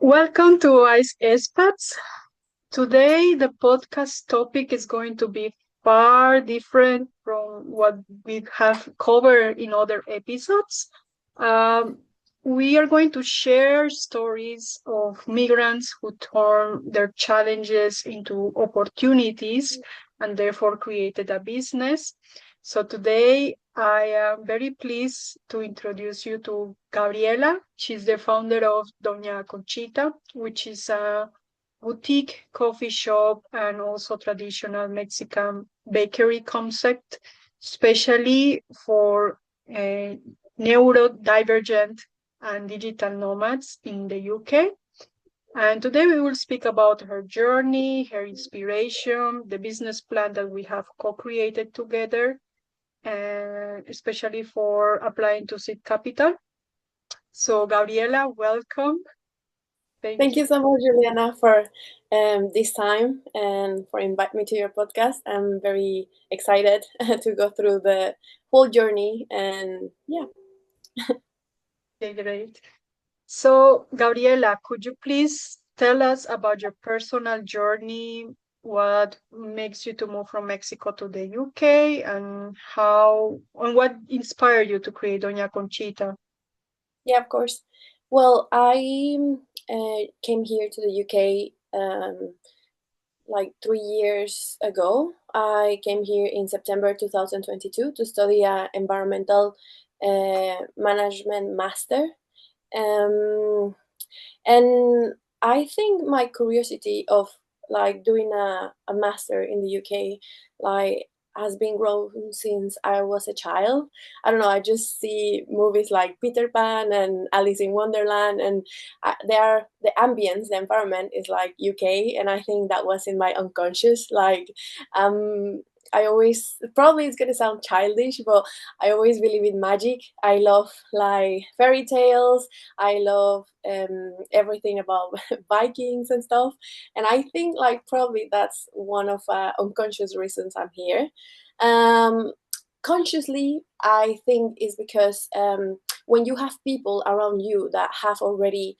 Welcome to Wise Expats. Today, the podcast topic is going to be far different from what we have covered in other episodes. Um, we are going to share stories of migrants who turn their challenges into opportunities and therefore created a business. So today, I am very pleased to introduce you to Gabriela. She's the founder of Doña Conchita, which is a boutique coffee shop and also traditional Mexican bakery concept, especially for uh, neurodivergent and digital nomads in the UK. And today we will speak about her journey, her inspiration, the business plan that we have co-created together, and especially for applying to seed capital. So Gabriela, welcome. Thank Thank you. you so much, Juliana, for this time and for inviting me to your podcast. I'm very excited to go through the whole journey. And yeah, Okay, great. So, Gabriela, could you please tell us about your personal journey? What makes you to move from Mexico to the UK, and what inspired you to create Doña Conchita? yeah, of course. Well, I came here to the UK like 3 years ago. I came here in September 2022 to study a environmental management master. Um, and I think my curiosity of like doing a master in the UK like has been grown since I was a child. I don't know, I just see movies like Peter Pan and Alice in Wonderland, and they are the ambience, the environment is like UK, and I think that was in my unconscious. Um I always, probably it's gonna sound childish, but I always believe in magic. I love like fairy tales. I love everything about Vikings and stuff. And I think like probably that's one of unconscious reasons I'm here. Um, Consciously, I think is because when you have people around you that have already,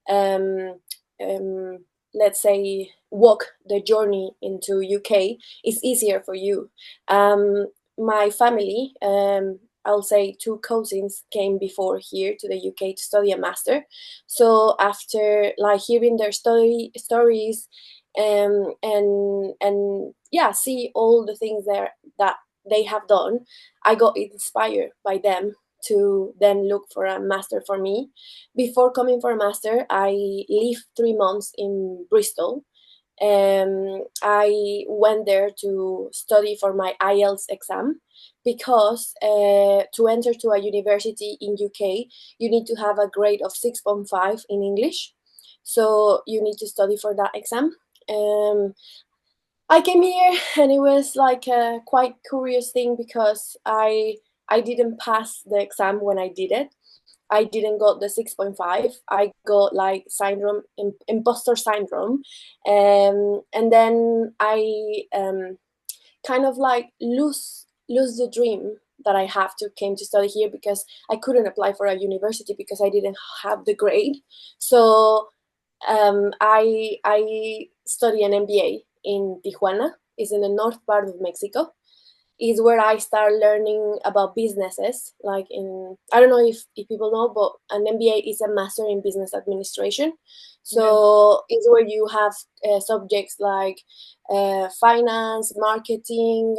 um, um, let's say, walk the journey into UK, it's easier for you. My family, I'll say two cousins came before here to the UK to study a master. So after like hearing their stories, and yeah, see all the things there that they have done, I got inspired by them to then look for a master for me. Before coming for a master, I lived 3 months in Bristol. I went there to study for my IELTS exam because to enter to a university in UK, you need to have a grade of 6.5 in English. So you need to study for that exam. Um, I came here and it was like a quite curious thing because I didn't pass the exam when I did it. I didn't got the 6.5. I got like syndrome, imposter syndrome, and then I kind of like lose the dream that I have to came to study here because I couldn't apply for a university because I didn't have the grade. So I study an MBA in Tijuana. It's in the north part of Mexico. Is where I start learning about businesses. Like in, I don't know if people know, but an MBA is a master in business administration. Yeah. So it's where you have subjects like finance, marketing,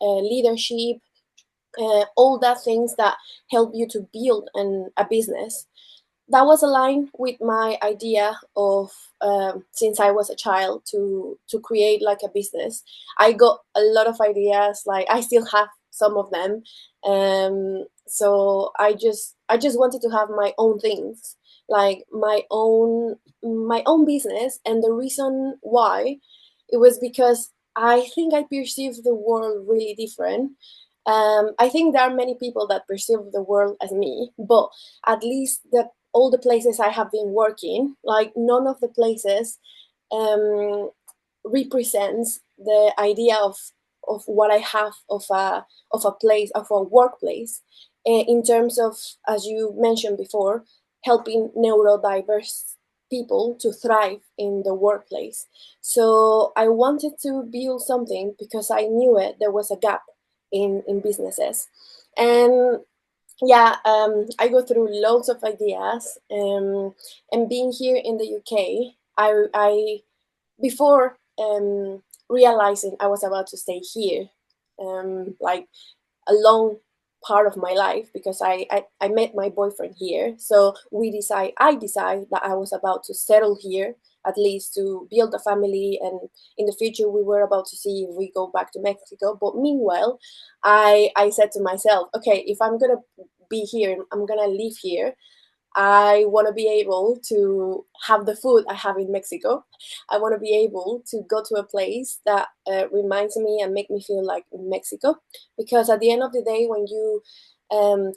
leadership, all that things that help you to build a business. That was aligned with my idea of since I was a child to create like a business. I got a lot of ideas, like I still have some of them. So I just wanted to have my own things, like my own business. And the reason why, it was because I think I perceive the world really different. I think there are many people that perceive the world as me, but at least the all the places I have been working, like none of the places um, represents the idea of what I have of a place, of a workplace, in terms of, as you mentioned before, helping neurodiverse people to thrive in the workplace. So I wanted to build something because I knew there was a gap in businesses. And yeah, I go through loads of ideas, and being here in the UK, I before realizing I was about to stay here, like a long part of my life, because I met my boyfriend here. So I decide that I was about to settle here, at least to build a family, and in the future we were about to see if we go back to Mexico. But meanwhile, I said to myself, okay, if I'm gonna be here, I'm gonna live here, I want to be able to have the food I have in Mexico. I want to be able to go to a place that reminds me and make me feel like in Mexico. Because at the end of the day, when you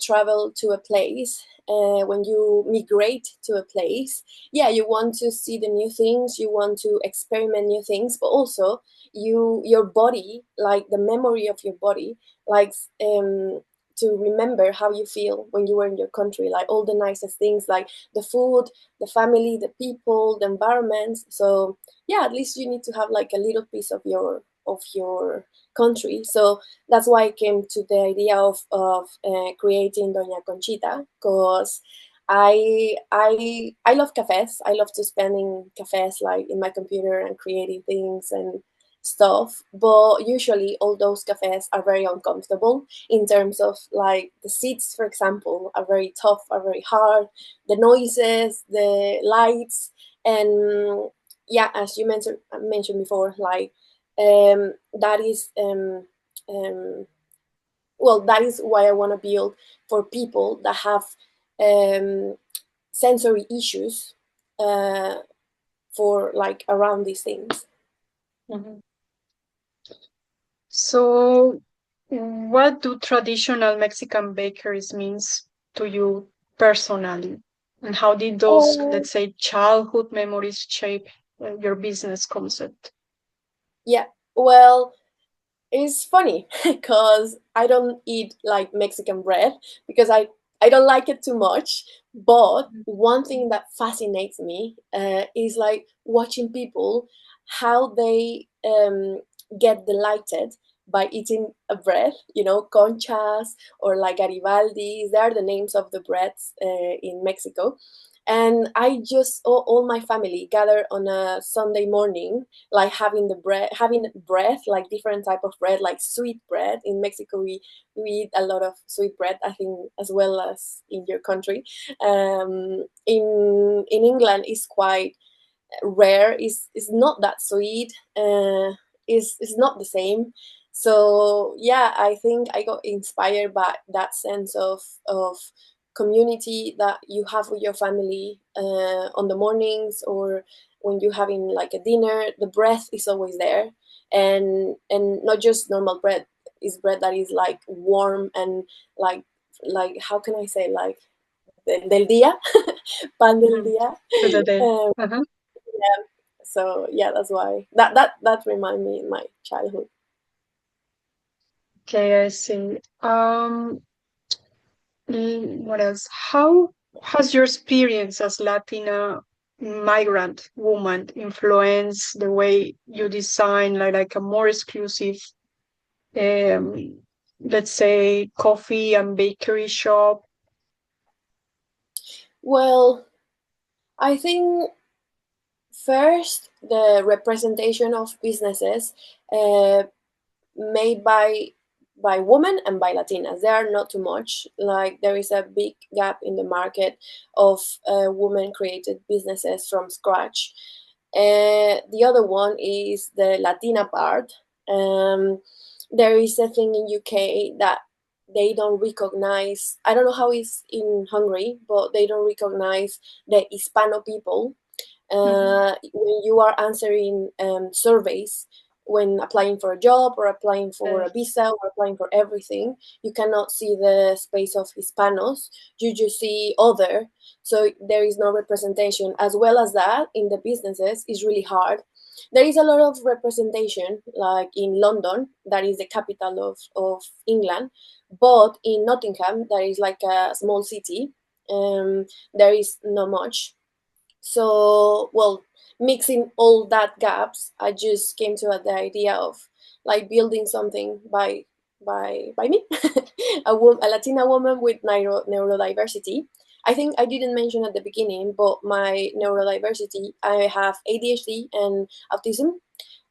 travel to a place, when you migrate to a place, yeah, you want to see the new things, you want to experiment new things, but also your body, like the memory of your body, like to remember how you feel when you were in your country, like all the nicest things, like the food, the family, the people, the environment. So yeah, at least you need to have like a little piece of your country. So that's why I came to the idea of creating Doña Conchita, because I love cafes. I love to spend in cafes, like in my computer and creating things and stuff. But usually, all those cafes are very uncomfortable in terms of like the seats, for example, are very tough, are very hard. The noises, the lights, and yeah, as you mentioned before, like that is well, that is why I want to build for people that have um, sensory issues, uh, for like around these things. Mhm. So, what do traditional Mexican bakeries means to you personally? And how did those, Oh, let's say, childhood memories shape your business concept? yeah. Well, it's funny because I don't eat like Mexican bread because I don't like it too much. But one thing that fascinates me is like watching people how they get delighted by eating a bread. You know, conchas or like garibaldis. They are the names of the breads in Mexico. And I just all my family gather on a Sunday morning, like having bread, like different type of bread, like sweet bread. In Mexico we eat a lot of sweet bread, I think, as well as in your country. In England it's quite rare, is not that sweet, is not the same. So yeah, I think I got inspired by that sense of community that you have with your family on the mornings, or when you're having like a dinner. The bread is always there, and not just normal bread. Is bread that is like warm and like how can I say, like del día, pan del Mhm. día. To the day. um, Uh-huh. yeah. So yeah, that's why that remind me in my childhood. Okay, I see. What else? How has your experience as Latina migrant woman influenced the way you design like a more exclusive, um, let's say, coffee and bakery shop? Well, I think first the representation of businesses uh, made by women and by Latinas. There are not too much. Like there is a big gap in the market of women created businesses from scratch. The other one is the Latina part. Um, there is a thing in UK that they don't recognize. I don't know how it's in Hungary, but they don't recognize the Hispano people Mhm. when you are answering surveys, when applying for a job or applying for a visa or applying for everything, you cannot see the space of Hispanos. You just see other. So there is no representation. As well as that, in the businesses, is really hard. There is a lot of representation, like in London, that is the capital of England, but in Nottingham, that is like a small city, there is not much. So, well, mixing all that gaps, I just came to the idea of like building something by me, a Latina woman with neurodiversity. I think I didn't mention at the beginning, but my neurodiversity, I have ADHD and autism.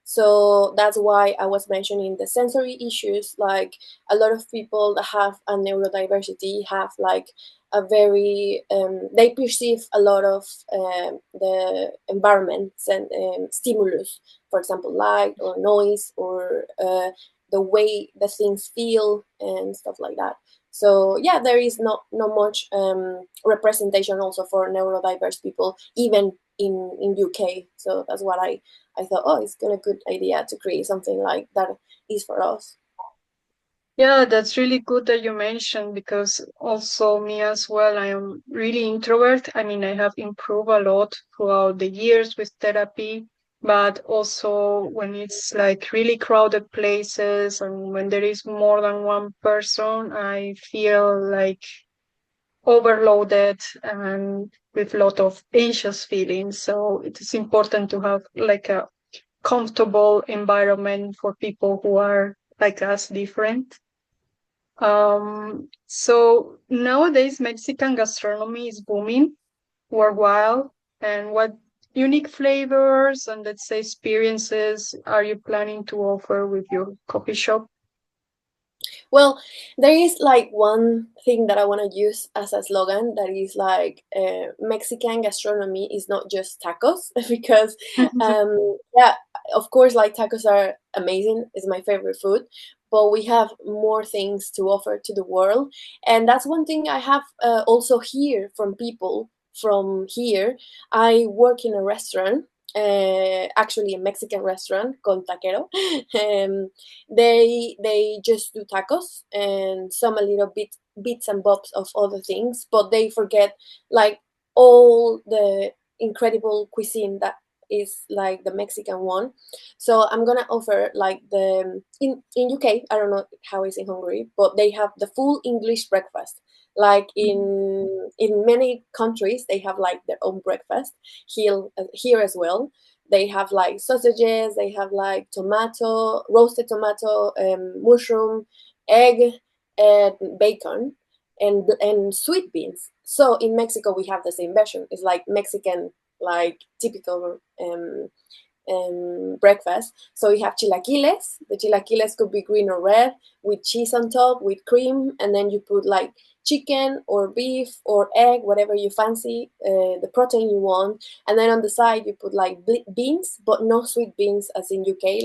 So that's why I was mentioning the sensory issues. Like a lot of people that have a neurodiversity have like a very, they perceive a lot of the environments and stimulus, for example, light or noise or the way the things feel and stuff like that. So yeah, there is not much representation also for neurodiverse people, even in UK. So that's what I thought, oh, it's a good idea to create something like that is for us. Yeah, that's really good that you mentioned because also me as well, I am really introvert. I mean, I have improved a lot throughout the years with therapy, but also when it's like really crowded places and when there is more than one person, I feel like overloaded and with a lot of anxious feelings. So it is important to have like a comfortable environment for people who are like us different. So nowadays Mexican gastronomy is booming worldwide. And what unique flavors and let's say experiences are you planning to offer with your coffee shop? Well, there is like one thing that I want to use as a slogan that is like Mexican gastronomy is not just tacos because yeah, of course, like tacos are amazing, it's my favorite food, but we have more things to offer to the world. And that's one thing I have also hear from people from here. I work in a restaurant, actually a Mexican restaurant called Taquero. um, they just do tacos and some a little bit bits and bobs of other things, but they forget like all the incredible cuisine that is like the Mexican one. So I'm gonna offer like the in UK, I don't know how it's in Hungary, but they have the full English breakfast. Like in many countries, they have like their own breakfast. Here as well, they have like sausages, they have like tomato, roasted tomato, mushroom, egg, and bacon, and sweet beans. So in Mexico we have the same version. It's like Mexican, like typical breakfast. So you have chilaquiles. The chilaquiles could be green or red with cheese on top, with cream, and then you put like chicken or beef or egg, whatever you fancy, the protein you want. And then on the side you put like beans, but no sweet beans as in UK,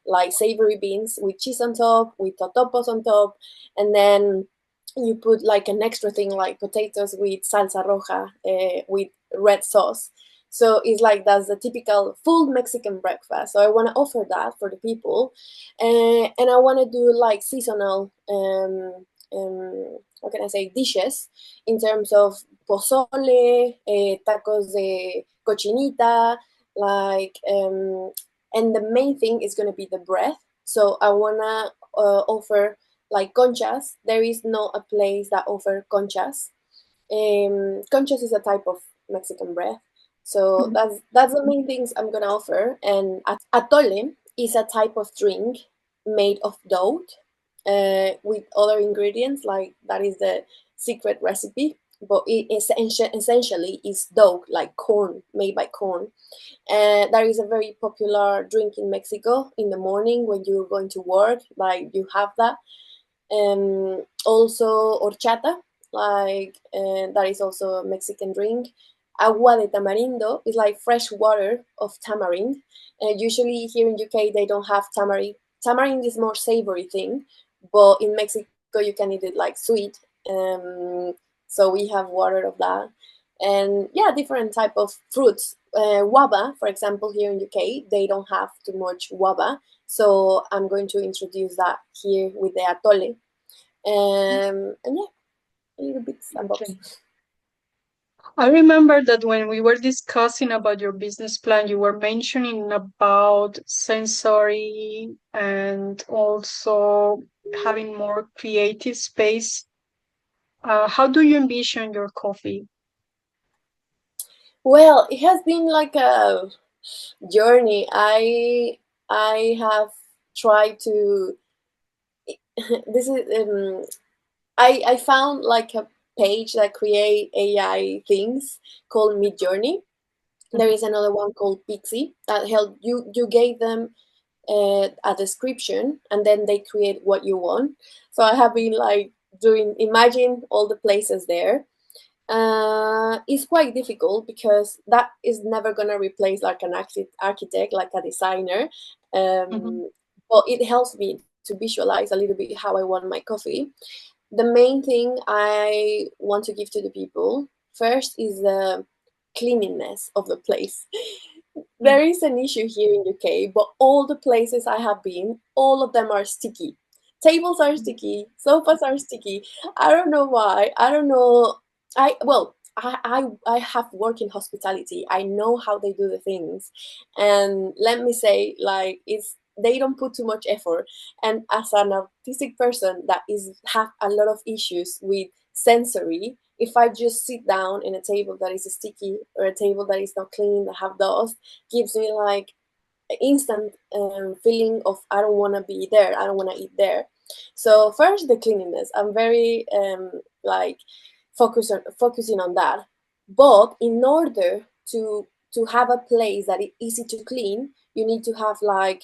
like savory beans with cheese on top, with totopos on top, and then you put like an extra thing like potatoes with salsa roja, with red sauce. So it's like that's the typical full Mexican breakfast. So I want to offer that for the people, and I want to do like seasonal, how can I say, dishes in terms of pozole, tacos de cochinita, like, and the main thing is going to be the bread. So I wanna offer like conchas. There is no a place that offer conchas. Conchas is a type of Mexican bread. So that's the main things I'm gonna offer. And atole is a type of drink made of dough with other ingredients. Like that is the secret recipe. But it is essentially is dough, like corn, made by corn. And that is a very popular drink in Mexico in the morning when you're going to work. Like you have that. Also horchata, like that is also a Mexican drink. Agua de tamarindo is like fresh water of tamarind. Usually here in UK they don't have tamarind. Tamarind is more savory thing, but in Mexico you can eat it like sweet. So we have water of that, and yeah, different type of fruits. Guava, for example, here in UK they don't have too much guava, so I'm going to introduce that here with the atole. And yeah, a little bits and bobs. Okay. I remember that when we were discussing about your business plan, you were mentioning about sensory and also having more creative space. How do you envision your coffee? Well, it has been like a journey. I have tried to. This is I found like a page that create AI things called Midjourney. There is another one called Pixie that help you. You gave them a description and then they create what you want. So I have been like doing imagine all the places there. It's quite difficult because that is never gonna replace like an architect, like a designer. Mhm. But it helps me to visualize a little bit how I want my coffee. The main thing I want to give to the people first is the cleanliness of the place. There is an issue here in UK, but all the places I have been, all of them are sticky. Tables are sticky, sofas are sticky. I don't know why. I don't know. I have worked in hospitality. I know how they do the things, and let me say, like it's they don't put too much effort. And as an autistic person that is have a lot of issues with sensory, if I just sit down in a table that is sticky or a table that is not clean, that have dust, gives me like an instant feeling of I don't want to be there, I don't want to eat there. So first the cleanliness, I'm very like focusing on that. But in order to have a place that is easy to clean, you need to have like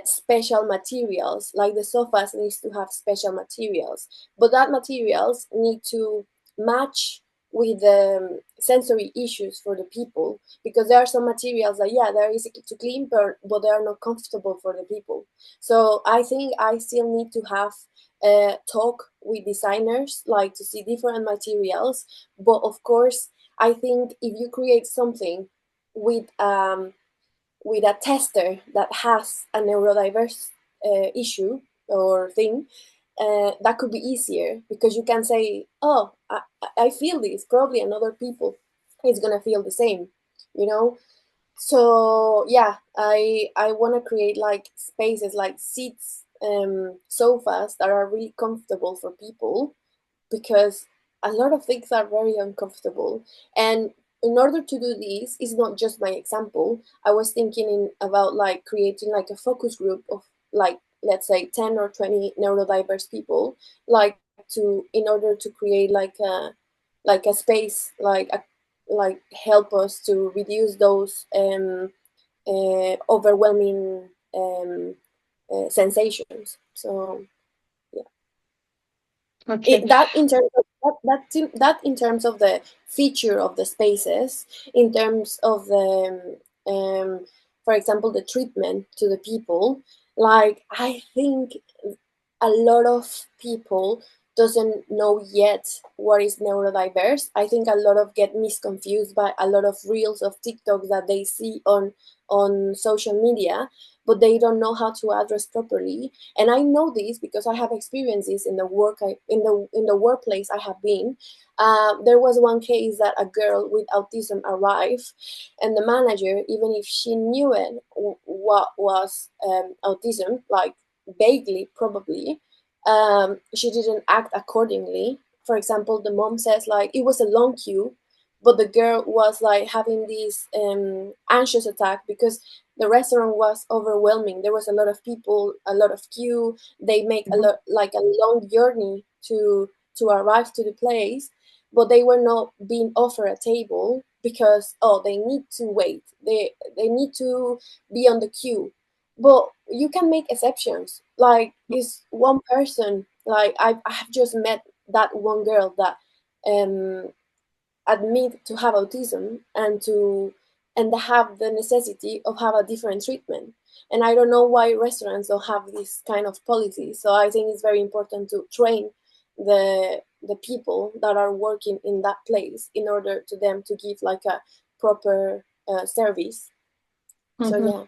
special materials. Like the sofas needs to have special materials, but that materials need to match with the sensory issues for the people, because there are some materials that yeah they're easy to clean but they are not comfortable for the people. So I think I still need to have a talk with designers, like to see different materials. But of course I think if you create something with with a tester that has a neurodiverse issue or thing, that could be easier, because you can say, oh, I feel this, probably another people is gonna feel the same, you know. So yeah, I want to create like spaces like seats, sofas that are really comfortable for people, because a lot of things are very uncomfortable. And in order to do this, it's not just my example. I was thinking about like creating like a focus group of like let's say 10 or 20 neurodiverse people, like to in order to create like a space like help us to reduce those overwhelming sensations. So Okay. that in terms of that in terms of the feature of the spaces, in terms of the for example the treatment to the people, like I think a lot of people doesn't know yet what is neurodiverse. I think a lot of get misconfused by a lot of reels of TikTok that they see on social media, but they don't know how to address properly. And I know this because I have experiences in the in the workplace I have been. There was one case that a girl with autism arrived, and the manager, even if she knew it, what was autism, like vaguely probably, she didn't act accordingly. For example, the mom says like it was a long queue, but the girl was like having this anxious attack because the restaurant was overwhelming. There was a lot of people, a lot of queue. They make a Mhm. lot like a long journey to arrive to the place, but they were not being offered a table because oh they need to wait. They need to be on the queue. But you can make exceptions. Like is one person. Like I have just met that one girl that um admit to have autism and have the necessity of have a different treatment. And I don't know why restaurants don't have this kind of policy. So I think it's very important to train the people that are working in that place in order to them to give like a proper service. So Mhm. yeah.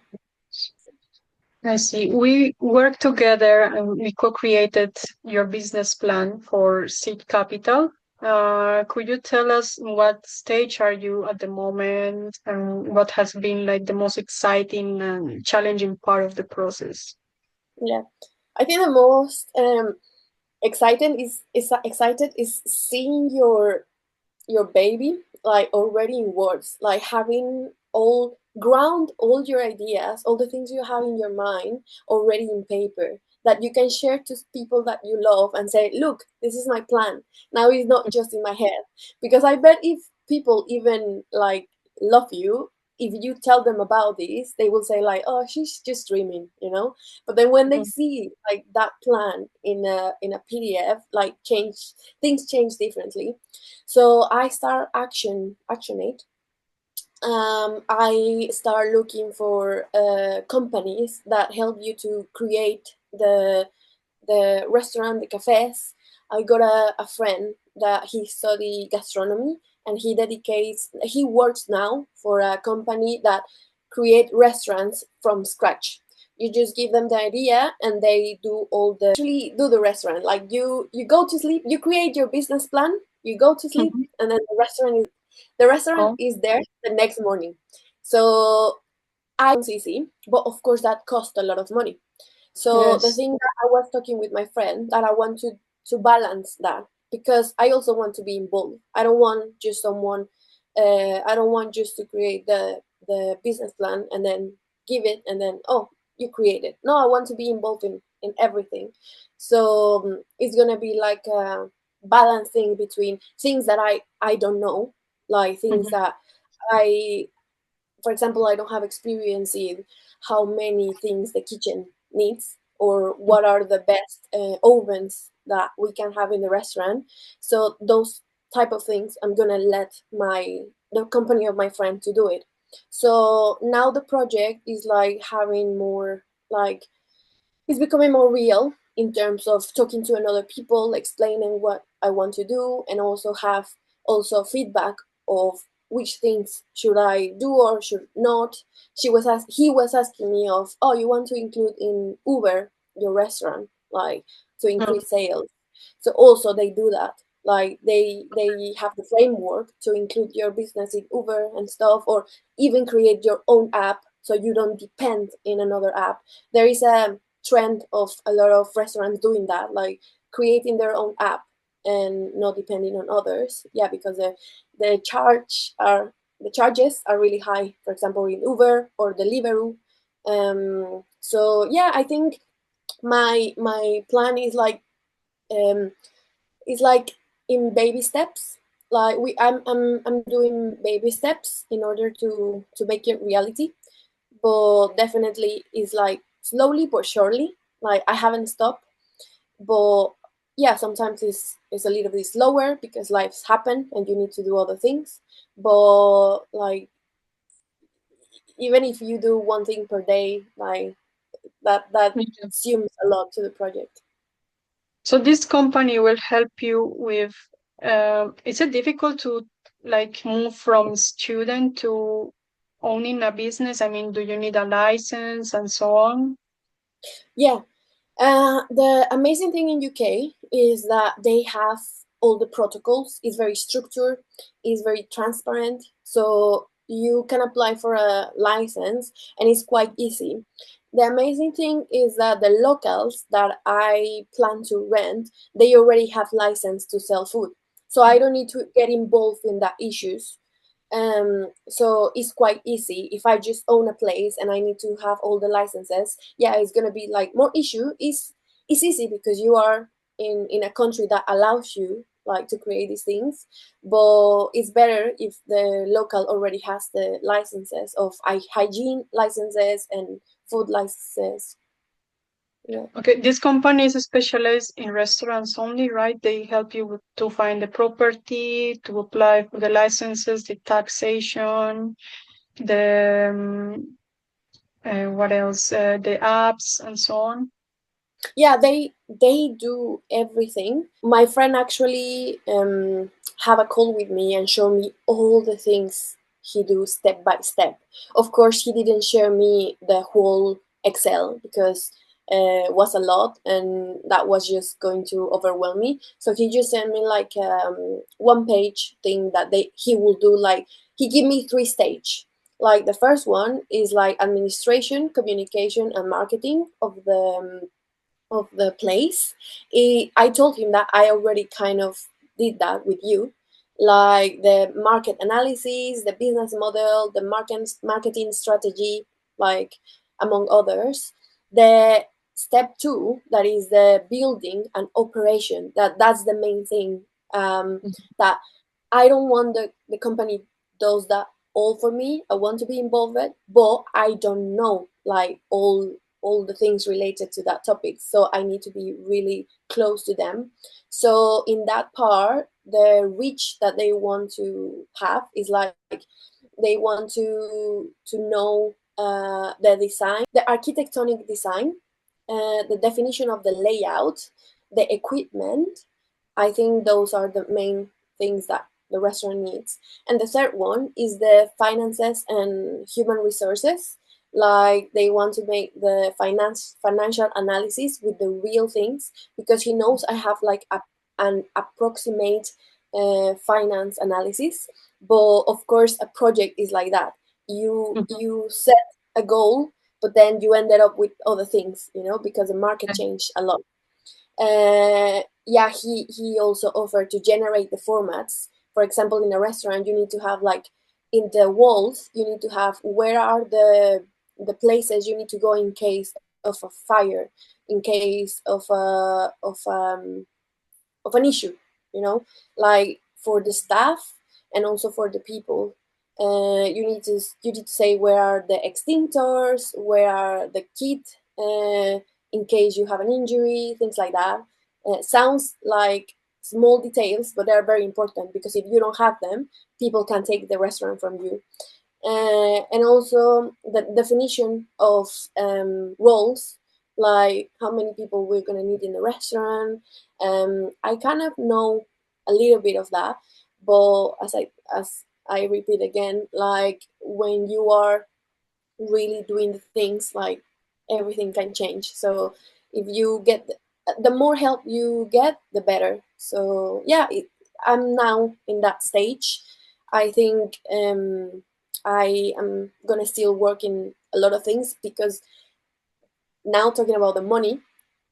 I see. We worked together and we co-created your business plan for Seed Capital. Could you tell us in what stage are you at the moment and what has been like the most exciting and challenging part of the process? Yeah, I think the most excited is seeing your baby like already in words, like having all ground all your ideas, all the things you have in your mind already in paper that you can share to people that you love and say, look, this is my plan. Now it's not just in my head. Because I bet if people even like love you, if you tell them about this, they will say like, oh, she's just dreaming, you know. But then when they Mhm. see like that plan in a PDF, like things change differently. So I start actionate. I start looking for companies that help you to create the restaurant, the cafes. I got a friend that he studied gastronomy, and he works now for a company that create restaurants from scratch. You just give them the idea and they do all the actually do the restaurant. Like you go to sleep, you create your business plan, you go to sleep, Mhm. and then the restaurant Oh, is there the next morning. So I easy, but of course that cost a lot of money. So the yes. thing that I was talking with my friend that I want to balance that, because I also want to be involved. I don't want just someone. I don't want just to create the business plan and then give it and then, oh, you create it. No, I want to be involved in everything. So it's gonna be like a balancing between things that I don't know, like things Mhm. that I for example, I don't have experience in how many things the kitchen needs or what are the best ovens that we can have in the restaurant. So those type of things, I'm gonna let the company of my friend to do it. So now the project is like having more like it's becoming more real in terms of talking to another people, explaining what I want to do, and also have also feedback of which things should I do or should not. He was asking me of, oh, you want to include in Uber your restaurant, like to Mhm. increase sales. So also they do that. Like they have the framework to include your business in Uber and stuff, or even create your own app so you don't depend in another app. There is a trend of a lot of restaurants doing that, like creating their own app and not depending on others. Yeah, because the the charges are really high. For example, in Uber or Deliveroo. So yeah, I think my plan um, is like in baby steps. Like I'm doing baby steps in order to make it reality, but definitely is like slowly but surely. Like I haven't stopped, but yeah, sometimes it's a little bit slower because lives happen and you need to do other things. But like even if you do one thing per day, like that Yeah. assumes a lot to the project. So this company will help you with. Is it difficult to like move from student to owning a business? I mean, do you need a license and so on? Yeah, the amazing thing in UK is that they have all the protocols. It's very structured, it's very transparent. So you can apply for a license and it's quite easy. The amazing thing is that the locals that I plan to rent, they already have license to sell food. So I don't need to get involved in that issues. So it's quite easy. If I just own a place and I need to have all the licenses, yeah, it's gonna be like more issue. It's easy because you are in a country that allows you like to create these things, but it's better if the local already has the licenses of hygiene licenses and food licenses. Yeah. Okay, this company is specialized in restaurants only, right? They help you to find the property, to apply for the licenses, the taxation, the what else? The apps and so on. Yeah, they do everything. My friend actually have a call with me and show me all the things he do step by step. Of course, he didn't share me the whole Excel because was a lot and that was just going to overwhelm me. So he just sent me like one page thing that they he will do. Like he give me three stage. Like the first one is like administration, communication, and marketing of the place. I told him that I already kind of did that with you. like the market analysis, the business model, the marketing strategy, like among others. The step two, that is the building and operation. That's the main thing. That I don't want the company does that all for me. I want to be involved, but I don't know like all the things related to that topic. So I need to be really close to them. So in that part, the reach that they want to have is like they want to know the design, the architectonic design, the definition of the layout, the equipment. I think those are the main things that the restaurant needs. And the third one is the finances and human resources. Like they want to make the financial analysis with the real things, because he knows I have like an approximate finance analysis. But of course, a project is like that. Mhm. You set a goal, but then you ended up with other things, because the market changed a lot. Yeah, he also offered to generate the formats. For example, in a restaurant, you need to have like in the walls, you need to have where are the places you need to go in case of a fire, in case of an issue, like for the staff and also for the people. You need to say where are the extinctors, where are the kit, in case you have an injury, things like that. Sounds like small details, but they're very important, because if you don't have them, people can take the restaurant from you. And also the definition of roles, like how many people we're going to need in the restaurant. I kind of know a little bit of that, but as I repeat again, like when you are really doing the things, like everything can change. So if you get the more help you get, the better. So yeah, I'm now in that stage. I think I am gonna still work in a lot of things, because now talking about the money,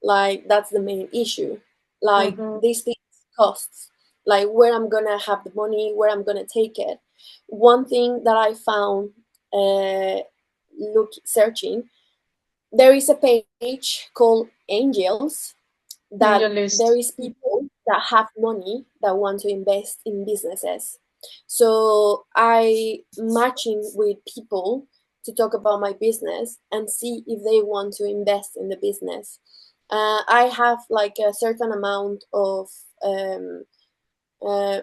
like that's the main issue. Like Mhm. these things costs, like where I'm gonna have the money, where I'm gonna take it. One thing that I found, uh, look searching, there is a page called Angels, that Angel there list. is people that have money that want to invest in businesses. So I matching with people to talk about my business and see if they want to invest in the business. I have like a certain amount of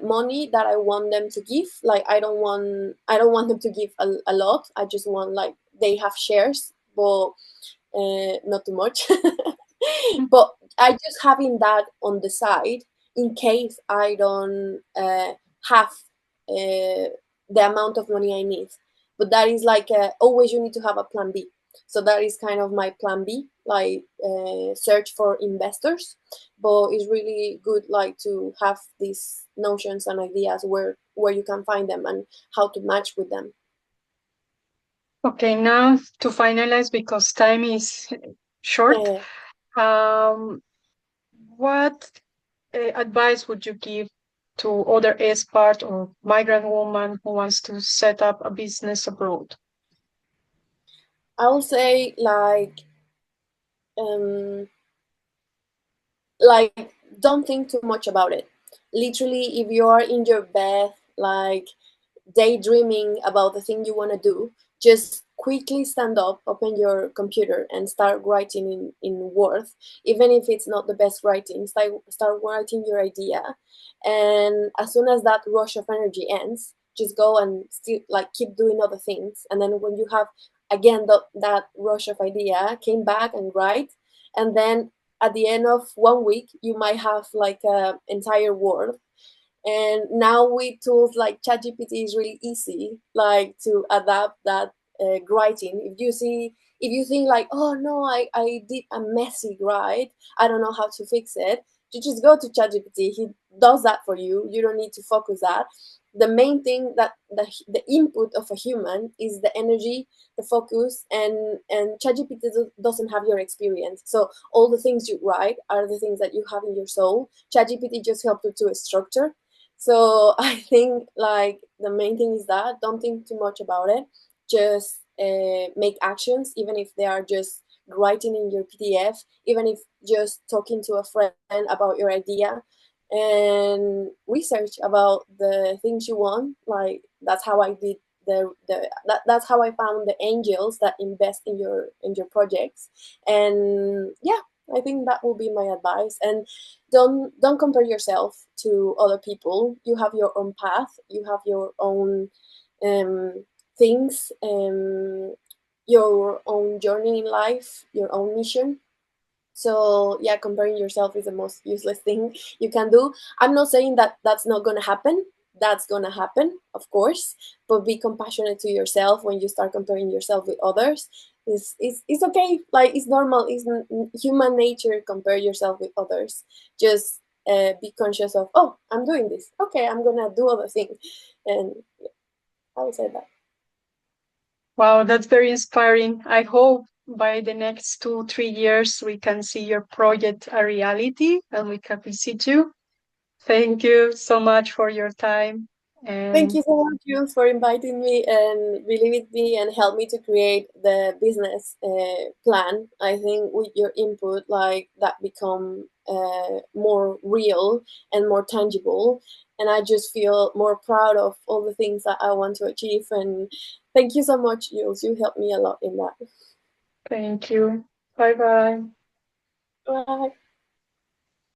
money that I want them to give. Like I don't want them to give a lot. I just want like they have shares, but not too much. But I just having that on the side in case I don't have the amount of money I need. But that is like always you need to have a plan B. So that is kind of my plan B, like search for investors. But it's really good like to have these notions and ideas where you can find them and how to match with them. Okay, now to finalize, because time is short, Yeah. um, what advice would you give to other expat or migrant woman who wants to set up a business abroad? I will say um, like don't think too much about it. Literally, if you are in your bed like daydreaming about the thing you want to do, just quickly stand up, open your computer, and start writing in Word. Even if it's not the best writing, start writing your idea. And as soon as that rush of energy ends, just go and still like keep doing other things. And then when you have again that rush of idea, came back and write. And then at the end of 1 week, you might have like a entire Word. And now with tools like ChatGPT is really easy, like to adapt that writing. If you think like, oh no, I did a messy write, I don't know how to fix it, you just go to ChatGPT. He does that for you. You don't need to focus that. The main thing that the input of a human is the energy, the focus, and ChatGPT doesn't have your experience. So all the things you write are the things that you have in your soul. ChatGPT just helps you to structure. So I think like the main thing is that don't think too much about it. Just make actions, even if they are just writing in your PDF, even if just talking to a friend about your idea, and research about the things you want. Like that's how I did that's how I found the angels that invest in your projects. And yeah, I think that will be my advice. And don't compare yourself to other people. You have your own path, you have your own things, your own journey in life, your own mission. So yeah, comparing yourself is the most useless thing you can do. I'm not saying that that's not going to happen. That's going to happen, of course, but be compassionate to yourself when you start comparing yourself with others. It's okay. Like it's normal. It's human nature. Compare yourself with others. Just be conscious of, oh, I'm doing this. Okay, I'm gonna do other things, and yeah, I would say that. Wow, that's very inspiring. I hope by the next 2, 3 years we can see your project a reality and we can visit you. Thank you so much for your time. Thank And you so much, Jules, for inviting me and believe me and help me to create the business plan. I think with your input, like that become more real and more tangible. And I just feel more proud of all the things that I want to achieve. And thank you so much, Jules. You helped me a lot in that. thank you. Bye bye. Bye.